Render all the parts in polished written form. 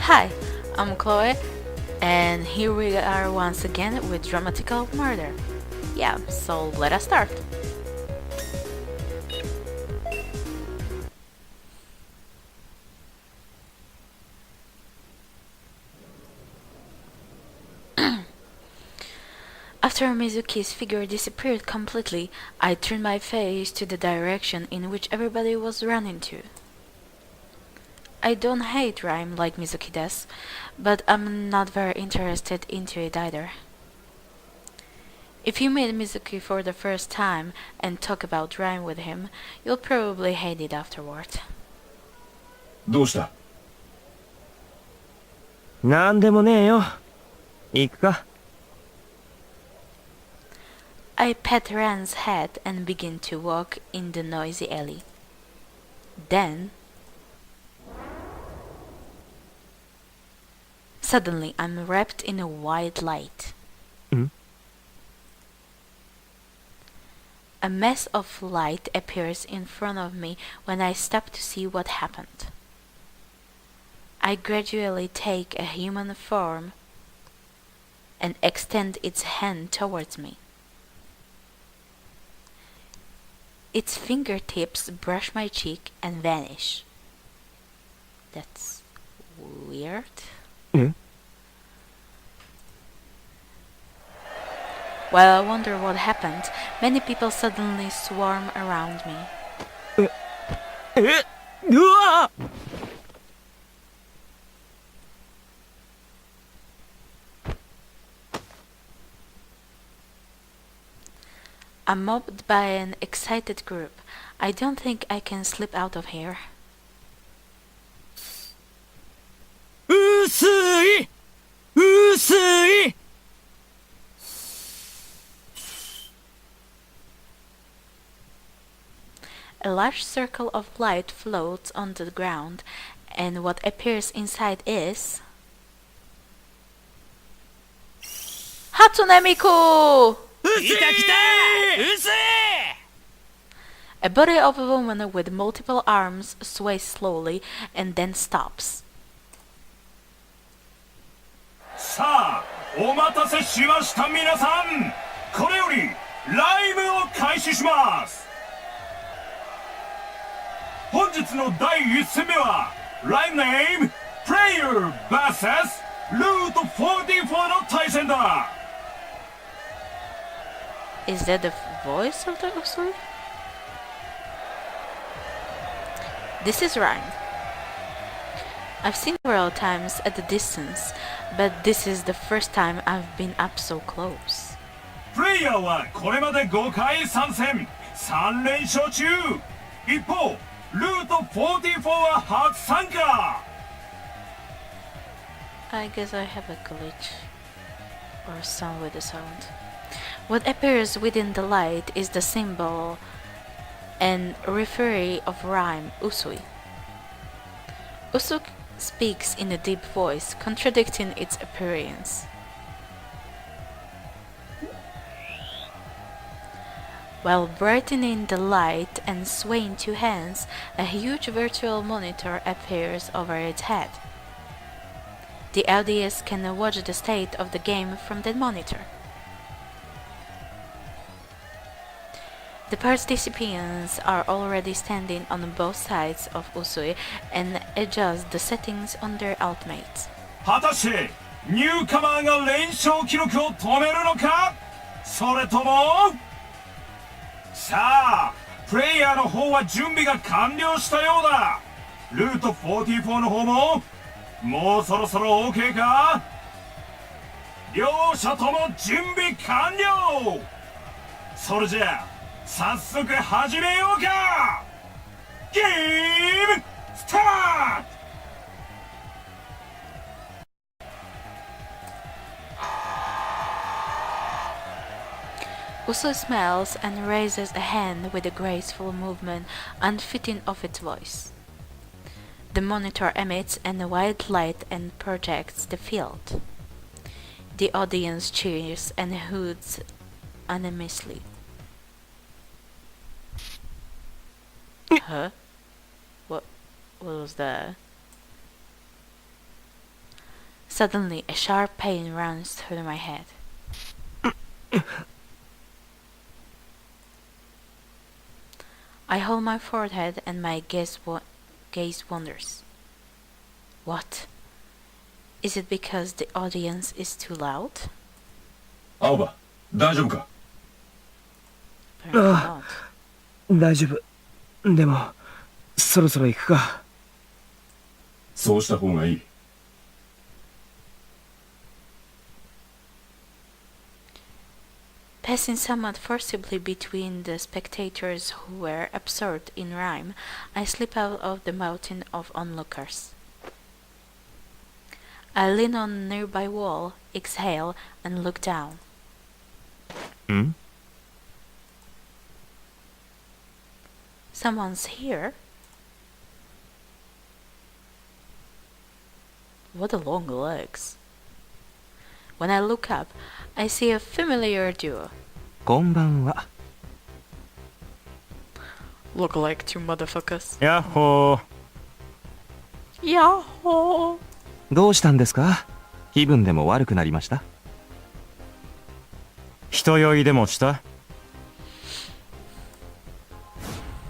Hi, I'm Chloe, and here we are once again with DRAMAtical Murder. Yeah, so let us start. After Mizuki's figure disappeared completely, I turned my face to the direction in which everybody was running to. I don't hate rhyme like Mizuki does, but I'm not very interested into it either. If you meet Mizuki for the first time and talk about rhyme with him, you'll probably hate it afterward. どうした?なんでもねえよ。行くか。I pat Ran's head and begin to walk in the noisy alley. Then, suddenly I'm wrapped in a white light. A mass of light appears in front of me when I stop to see what happened. I gradually take a human form and extend its hand towards me. Its fingertips brush my cheek and vanish. That's weird. While I wonder what happened, many people suddenly swarm around me. うわ I'm mobbed by an excited group. I don't think I can slip out of here. 薄い薄い A large circle of light floats on the ground, and what appears inside is... Hatsune Miku! 来た来た薄い A body of a woman with multiple arms sways slowly and then stops. さあ、お待たせしました皆さん。これよりライブを開始します。本日の第1戦目はライブネームプレイヤー vs ルート44の対戦だ。Is that the voice of the Usui? This is Rhyme. I've seen several times at a distance, but this is the first time I've been up so close. プレイヤーはこれまで5回参戦、3連勝中。一方、ルート44は初参加。I guess I have a glitch or some with the sound. What appears within the light is the symbol and referee of rhyme Usui. Usui speaks in a deep voice, contradicting its appearance. While brightening the light and swaying two hands, a huge virtual monitor appears over its head. The audience can watch the state of the game from the monitor. The participants are already standing on both sides of Usui and adjust the settings on their ultimates. 果たしてニューカマーが連勝記録を止めるのか、それともさあ、プレイヤーの方は準備が完了したようだ。ルート44の方ももうそろそろ OK か。両者とも準備完了。それじゃあ早速始めようか。ゲームスタート。Usui smiles and raises a hand with a graceful movement unfitting of its voice. The monitor emits a white light and projects the field. The audience cheers and hoots unanimously. Huh? What was that? Suddenly, a sharp pain runs through my head. I hold my forehead and my gaze wanders. What? Is it because the audience is too loud? 青葉、大丈夫か？ Apparently not. 大丈夫。でも、そろそろ行くか。そうした方がいい。Passing somewhat forcibly between the spectators who were absorbed in rhyme, I slip out of the mountain of onlookers. I lean on a nearby wall, exhale, and look down. ん？ Someone's here? What a long legs. When I look up, I see a familiar duo. こんばんは。Look like two motherfuckers. やっほー。Yahoo! どうしたんですか？気分でも悪くなりました？人酔いでもした？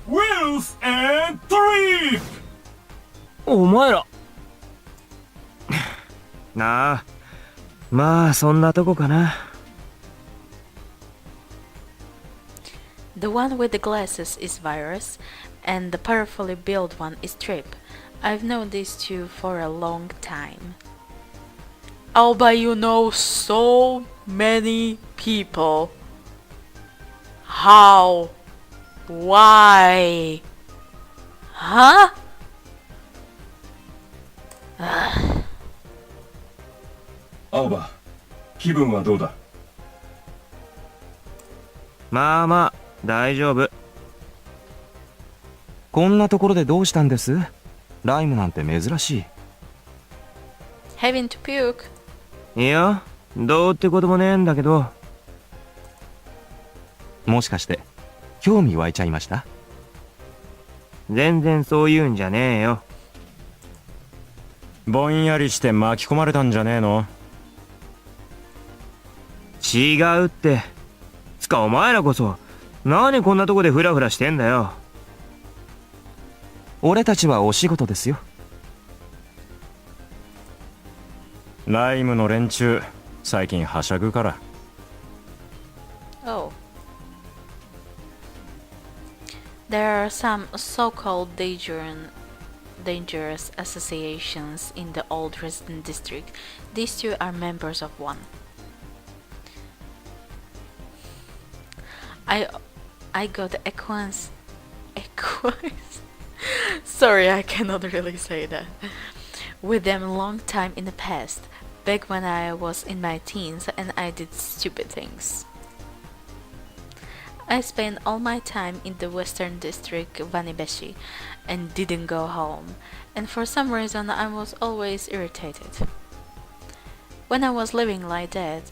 Wheels and trip! お前ら。なあ。まあそんなとこかな。The one with the glasses is Virus, and the powerfully built one is Trip. I've known these two for a long time. I'll bet you know so many people. How? Why? Huh? 青葉、気分はどうだ？まあまあ大丈夫。こんなところでどうしたんです？ライムなんて珍し Having to puke. い。いや、どうってこともねえんだけど。もしかして興味湧いちゃいました？全然そういうんじゃねえよ。ぼんやりして巻き込まれたんじゃねえの？違うって。つかお前らこそ何こんなとこでフラフラしてんだよ。俺たちはお仕事ですよ。ライムの連中最近はしゃぐから。Oh. There are some so-called dangerous associations in the old resident district. These two are members of one. I got equines. Sorry, I cannot really say that. With them a long time in the past, back when I was in my teens and I did stupid things. I spent all my time in the Western District, Vanibeshi, and didn't go home, and for some reason I was always irritated. When I was living like that,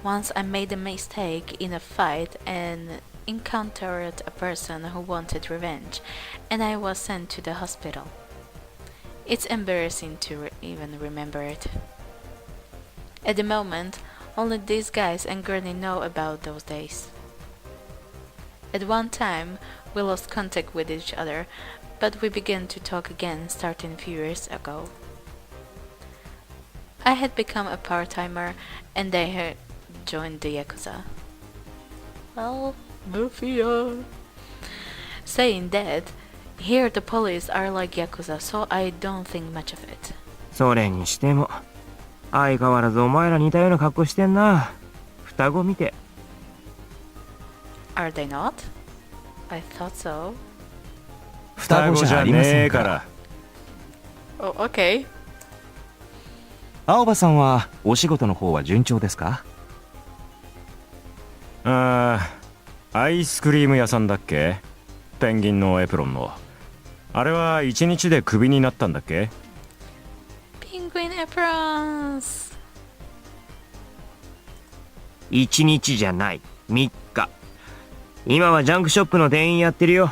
once I made a mistake in a fight and encountered a person who wanted revenge, and I was sent to the hospital. It's embarrassing to even remember it. At the moment, only these guys and Gurney know about those days. At one time, we lost contact with each other, but we began to talk again starting a few years ago. I had become a part-timer, and they had joined the Yakuza. Well, Mafia. Saying that, here the police are like Yakuza, so I don't think much of it. それにしても相変わらずお前ら似たような格好してんな。双子見て。Are they not? I thought so. 双子じゃねえから。Oh, okay. 青葉さんはお仕事の方は順調ですか？アイスクリーム屋さんだっけ？ペンギンのエプロンの。あれは1日でクビになったんだっけ？ Penguin aprons. 1日じゃない、3日。今はジャンクショップの店員やってるよ。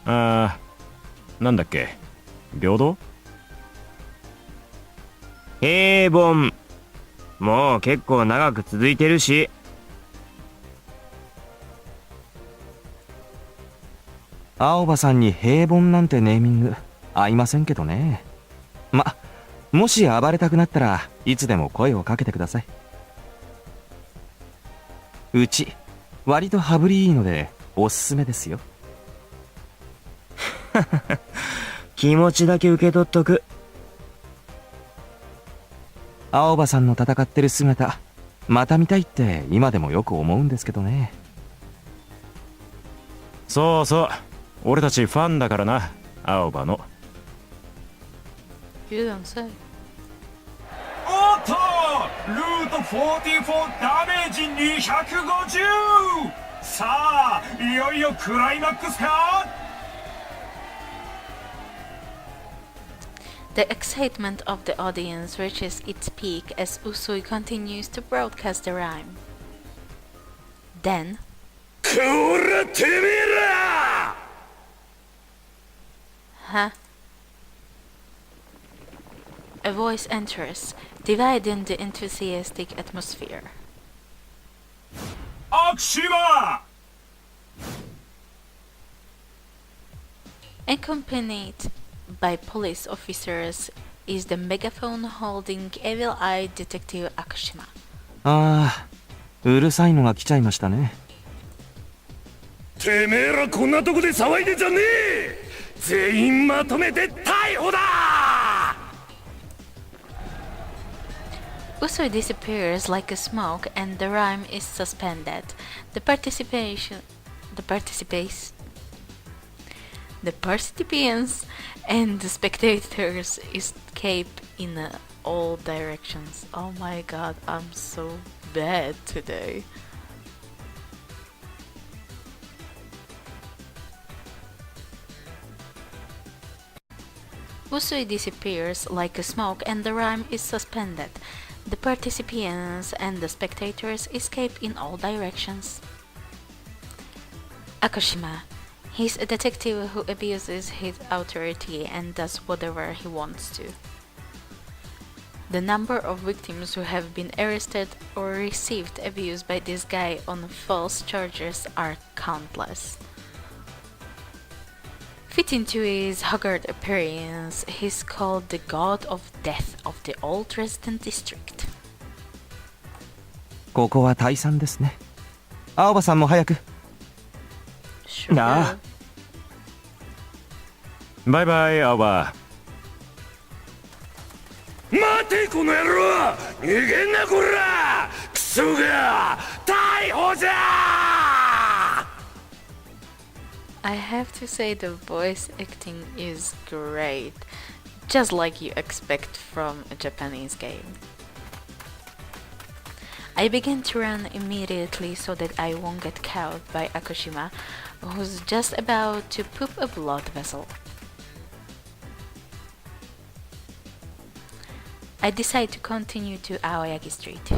なんだっけ？平等？平凡。もう結構長く続いてるし。青葉さんに平凡なんてネーミング合いませんけどね。もし暴れたくなったらいつでも声をかけてください。うち割と羽振りいいのでおすすめですよ。気持ちだけ受け取っとく。青葉さんの戦ってる姿また見たいって今でもよく思うんですけどね。そうそう、俺たちファンだからな、青葉の。 You don't say. おっとルート44ダメージ250。さあいよいよクライマックスか。 The excitement of the audience reaches its peak as Usui continues to broadcast the rhyme. Then, こらてめえら。 huh? A voice enters, dividing the enthusiastic atmosphere. 悪島。 Accompanied by police officers is the megaphone holding evil-eyed detective Akashima. うるさいのが来ちゃいましたね。てめえらこんなとこで騒いでんじゃねえ。全員まとめて逮捕だ。 Usui disappears like a smoke and the rhyme is suspended. The participants and the spectators escape in all directions. Oh my god, I'm so bad today. Usui disappears like a smoke and the rhyme is suspended. The participants and the spectators escape in all directions. Akashima. He's a detective who abuses his authority and does whatever he wants to. The number of victims who have been arrested or received abuse by this guy on false charges are countless. Fitting to his haggard appearance, he's called the God of Death of the Old Resident District. ここは退散ですね。青葉さんも早く。Sure. なあ。バイバイ、青葉。待てこの野郎。逃げんなこら。クソが逮捕じゃ。 I have to say the voice acting is great, just like you expect from a Japanese game. I begin to run immediately so that I won't get caught by Akashima, who's just about to poop a blood vessel. I decide to continue to Aoyagi Street.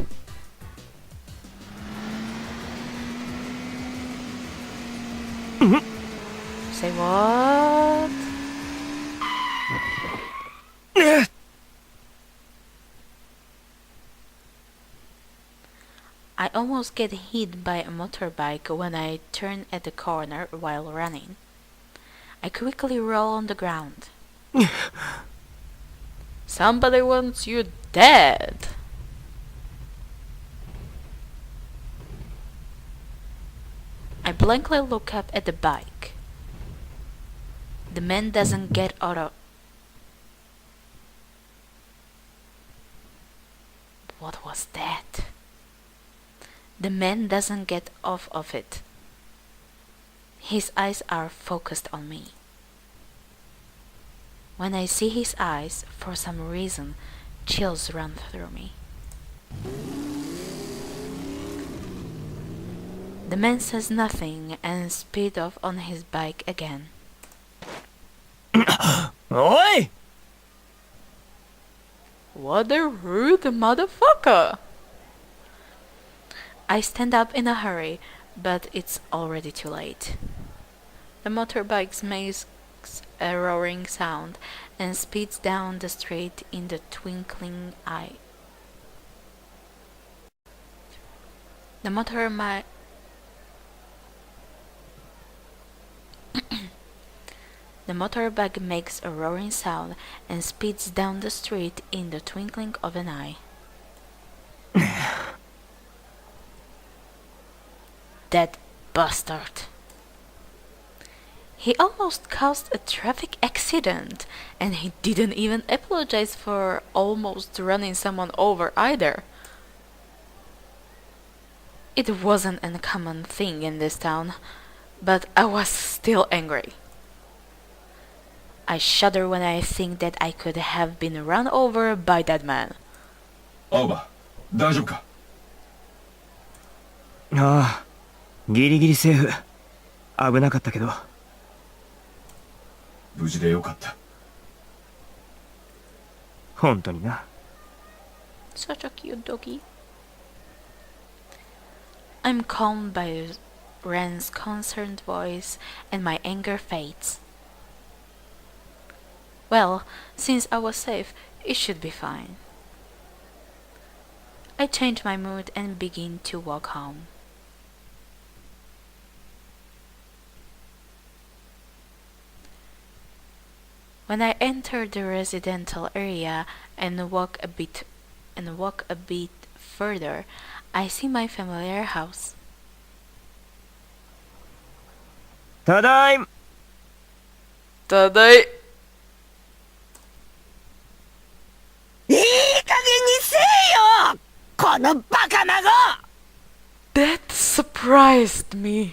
Say what? I almost get hit by a motorbike when I turn at the corner while running. I quickly roll on the ground. Somebody wants you dead! I blankly look up at the bike. The man doesn't get out of... What was that? The man doesn't get off of it. His eyes are focused on me. When I see his eyes, for some reason, chills run through me. The man says nothing and speeds off on his bike again. おい What a rude motherfucker! I stand up in a hurry, but it's already too late. The motorbike's maze makes a roaring sound and speeds down the street in the twinkling eye. The motorbike makes a roaring sound and speeds down the street in the twinkling of an eye. That bastard. He almost caused a traffic accident, and he didn't even apologize for almost running someone over either. It wasn't a common thing in this town, but I was still angry. I shudder when I think that I could have been run over by that man. 青葉、大丈夫か？ああ、ギリギリセーフ。危なかったけど。無事でよかった。本当にな。Such a cute doggy. I'm calmed by Ren's concerned voice and my anger fades. Well, since I was safe, it should be fine. I change my mood and begin to walk home. When I enter the residential area and walk a bit further, I see my familiar house. ただいま。ただい。いい加減にせえよこのバカ孫 That surprised me.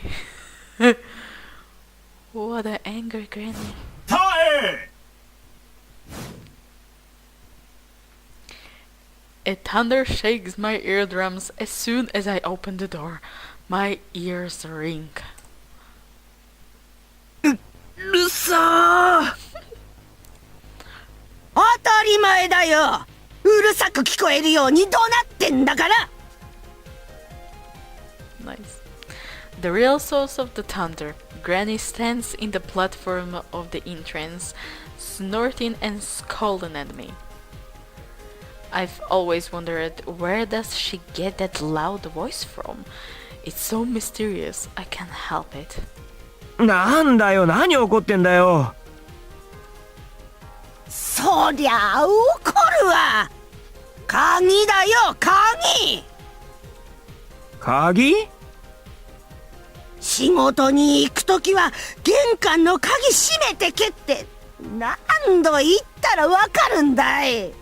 What an angry granny. 耐え A thunder shakes my eardrums as soon as I open the door. My ears ring. うるさー当たり前だようるさく聞こえるように怒鳴ってんだから Nice. The real source of the thunder. Granny stands in the platform of the entrance, snorting and scolding at me. I've always wondered, where does she get that loud voice from? It's so mysterious, I can't help it. なんだよ、何怒ってんだよ。そりゃ怒るわ鍵だよ鍵鍵？仕事に行くときは玄関の鍵閉めてけって何度言ったらわかるんだい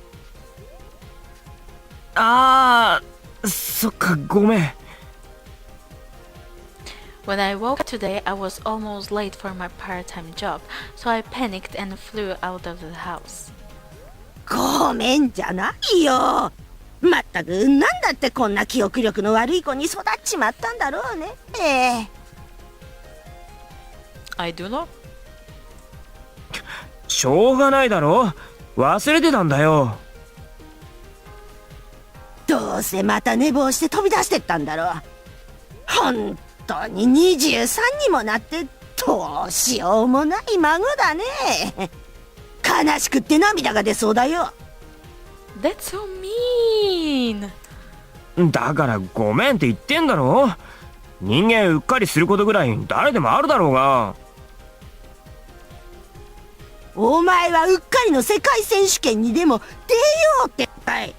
ああ、そっか、ごめん。When I woke today, I was almost late for my part-time job, so I panicked and flew out of the house. ごめんじゃないよまったくなんだってこんな記憶力の悪い子に育っちまったんだろうねI do not. しょうがないだろ。忘れてたんだよ。どうせまた寝坊して飛び出してったんだろう本当に23にもなってどうしようもない孫だね悲しくって涙が出そうだよ That's so mean! だからごめんって言ってんだろ。人間うっかりすることぐらい誰でもあるだろうが。お前はうっかりの世界選手権にでも出ようってかい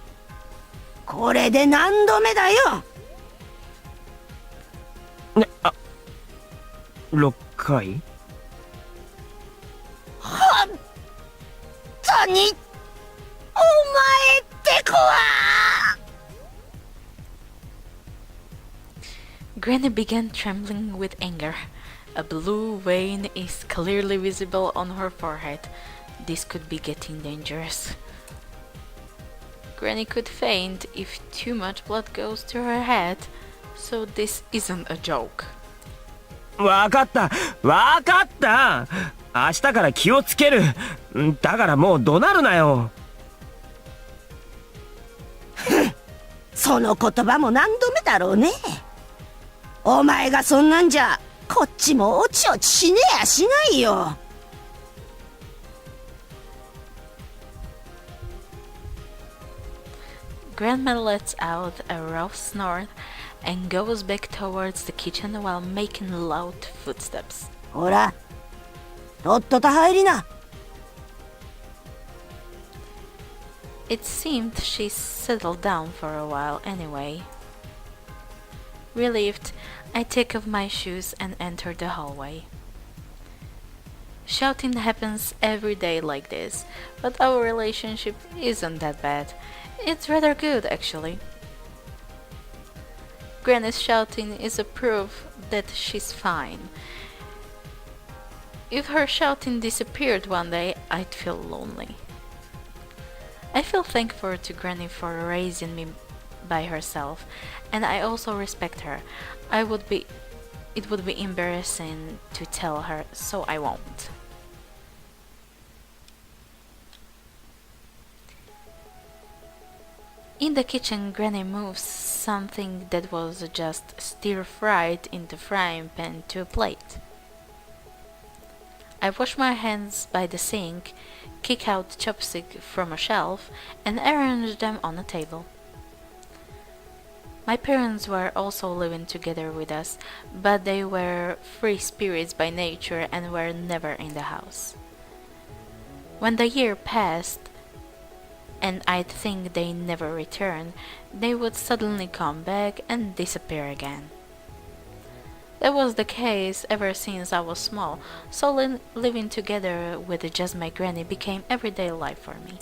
これで何度目だよね、あ、6回？本当にお前って子は Granny began trembling with anger. A blue vein is clearly visible on her forehead. This could be getting dangerous. Granny could faint if too much blood goes to her head, so this isn't a joke. わかった、わかった。明日から気をつける。だからもう怒鳴るなよ。その言葉も何度目だろうねお前がそんなんじゃこっちもおちおちしねえやしないよ Grandma lets out a rough snort and goes back towards the kitchen while making loud footsteps. ほら、とっとと入りな。It seemed she settled down for a while anyway. Relieved, I take off my shoes and enter the hallway. Shouting happens every day like this, but our relationship isn't that bad. It's rather good, actually. Granny's shouting is a proof that she's fine. If her shouting disappeared one day, I'd feel lonely. I feel thankful to Granny for raising me by herself, and I also respect her. It would be embarrassing to tell her, so I won't. In the kitchen, Granny moves something that was just stir-fried in the frying pan to a plate. I wash my hands by the sink, kick out chopstick from a shelf, and arrange them on a table. My parents were also living together with us, but they were free spirits by nature and were never in the house. When the year passed, and I'd think they never returned, they would suddenly come back and disappear again. That was the case ever since I was small, so living together with just my granny became everyday life for me.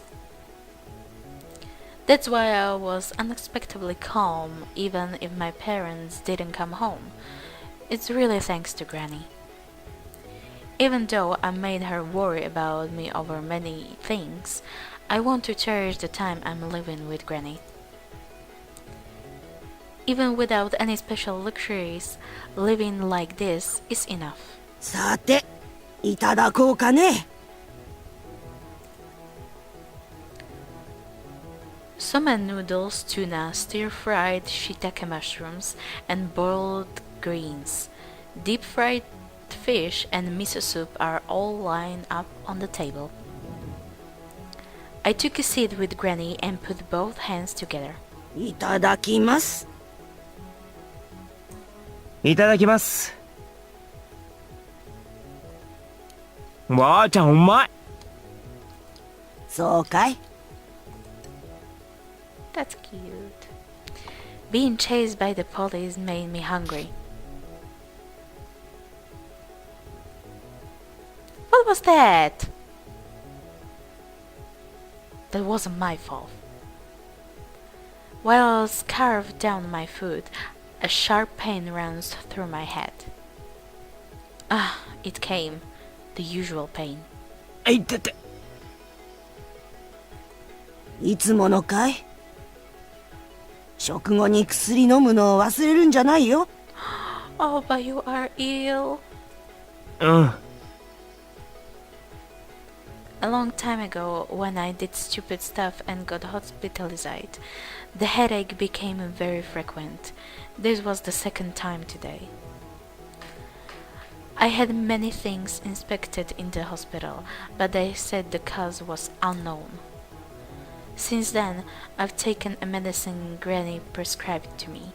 That's why I was unexpectedly calm even if my parents didn't come home. It's really thanks to Granny. Even though I made her worry about me over many things, I want to cherish the time I'm living with Granny. Even without any special luxuries, living like this is enough. さて、いただこうかね。Somen noodles, tuna, stir-fried shiitake mushrooms, and boiled greens. Deep-fried fish and miso soup are all lined up on the table. I took a seat with Granny and put both hands together. いただきます。いただきます。わあちゃんうまい。そうかい。That's cute. Being chased by the police made me hungry. What was that? That wasn't my fault. While I scarfed down my food, a sharp pain runs through my head. Ah, it came. The usual pain. いてて。いつものかい。食後に薬飲むのを忘れるんじゃないよ。Oh, but you are ill. うん。A long time ago, when I did stupid stuff and got hospitalized, the headache became very frequent. This was the second time today. I had many things inspected in the hospital, but they said the cause was unknown. Since then, I've taken a medicine Granny prescribed to me.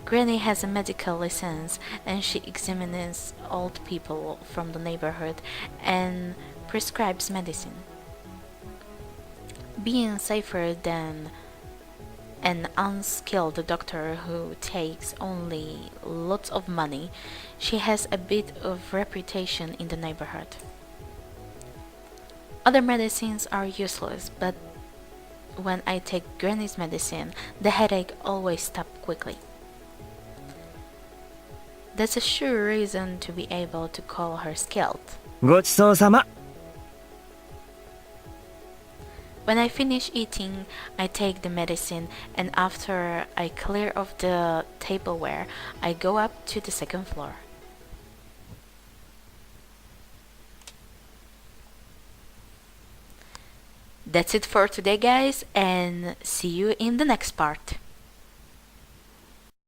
Granny has a medical license and she examines old people from the neighborhood and prescribes medicine. Being safer than an unskilled doctor who takes only lots of money, she has a bit of reputation in the neighborhood. Other medicines are useless, but when I take Granny's medicine, the headache always stops quickly. That's a sure reason to be able to call her skilled. ごちそうさま。When I finish eating, I take the medicine, and after I clear off the tableware, I go up to the second floor. That's it for today, guys, and see you in the next part.